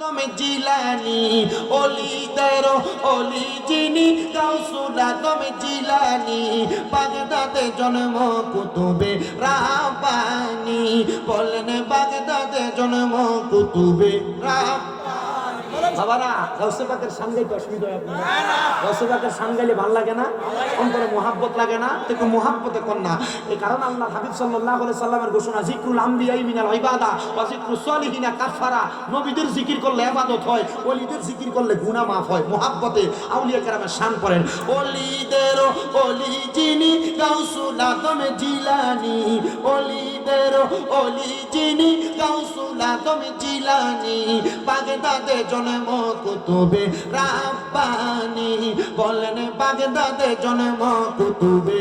তুমি জিলানি অলিদের অলি যিনি গাউসুল আজম জিলানি বাগদাদে জন্ম কুতুবে রাব্বানি বলেন বাগদাদে জন্ম কুতুবে রাব্বানি। বাবারা গাউসে পাকের সামনে তো অসুবিধা হয় আপনার না, গাউসে পাকের সামনে গেলে ভালো লাগে না, অন্তরে মোহাব্বত লাগে না, তো একটু মোহাব্বতে কর না। এই কারণ আল্লাহ হাবিব সাল্লাল্লাহু আলাইহি সাল্লামের ঘোষণা যিকরুল আমবিয়াই মিনাল ইবাদা ওয়া যিকরুস সালিহিনা কাফারা। নবীদের জিকির করলে ইবাদত হয়, ওলিদের জিকির করলে গুনাহ মাফ হয়। মোহাব্বতে আউলিয়া কেরামের শান করেন। ওলিদের ওলি যিনি গাউসুল আজম জিলানি ওলিদের ওলি যিনি গাউসুল আজম জিলানি বাগদাদে জন্ম কুতুবে রাব্বানি বলেন বাগদাদে জন্ম কুতুবে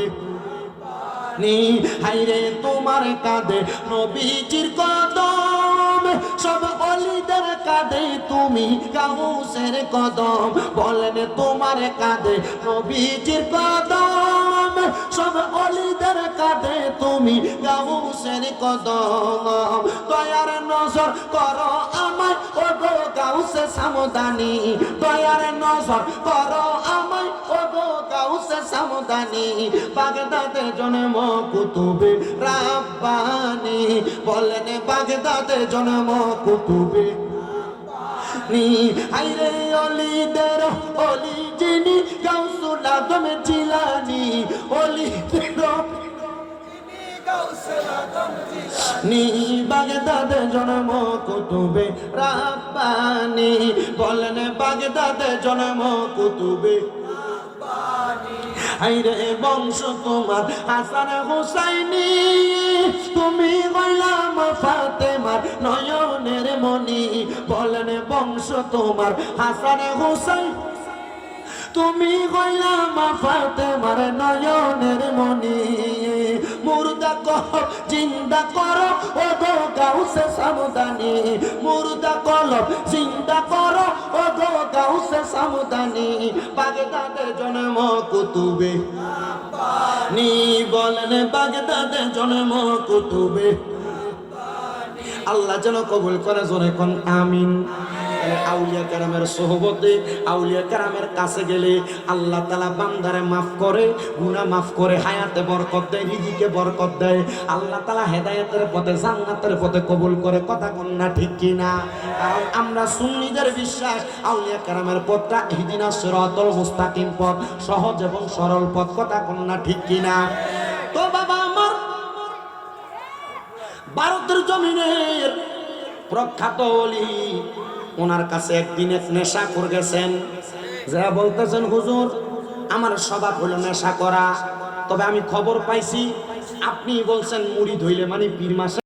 নি। হাইরে তোমার কাঁধে নবীজির কদম, সব অলিদের কাঁধে তুমি গাউসের কদম। বলেন তোমার কাঁধে নবীজির কদম, সব অলিদের কাঁধে তুমি গাউসের কদম। দয়ার নজর করো আমায় ও গো গাউসে সামদানি, দয়ার নজর করো আমায় ও গো গাউসে সামদানি বাগদাদে জন্ম কুতুবে রাব্বানি বলেন বাগদাদে জন্ম কুতুবে রাব্বানি। আইরে অলিদের অলি যিনি গাউসুল আজম জিলানি অলিদের নি বাগদাদে জন্ম কুতুবে রাব্বানি বলেন বাগদাদে জন্ম কুতুবে রাব্বানি। হাইরে বংশ তোমার হাসান হুসাইনি, তুমি গোলাম ফাতেমার নয়নের মনি। বলেন বংশ তোমার হাসান হুসাইন, তুমি গোলাম ফাতেমার নয়নের মনি। মুর্দা করো জিন্দা করো ও গো গাউসে সামদানি, মুর্দা কলব জিন্দা করো ও গো গাউসে সামদানি বাগদাদে জন্ম কুতুবে রাব্বানি বলেন বাগদাদে জন্ম কুতুবে রাব্বানি। আল্লাহ যেন কবুল করে, জোরে কোন আমিন। আউলিয়া কেরামের সোহবতে আউলিয়া কেরামের কাছে গেলে আল্লাহ তাআলা বান্দারে মাফ করে, গুনাহ মাফ করে, হায়াতে বরকত দেয়, রিজিকে বরকত দেয়। আল্লাহ তাআলা হেদায়েতের পথে জান্নাতের পথে কবুল করে। কথা কোন না ঠিক কি না? কারণ আমরা সুন্নিদের বিশ্বাস আউলিয়া কেরামের পথটা ইহদিনাস সিরাতাল মুস্তাকিম পথ, সহজ এবং সরল পথ। কথা কোন না ঠিক কি না? তো বাবা আমার ভারতের জমিনের প্রখ্যাত ওলি, ওনার কাছে একদিন এক নেশা করে গেছেন, যা বলতেছেন হুজুর আমার স্বভাব হলো নেশা করা, তবে আমি খবর পাইছি আপনি বলছেন মুড়ি ধইলে মানে পীর মাসে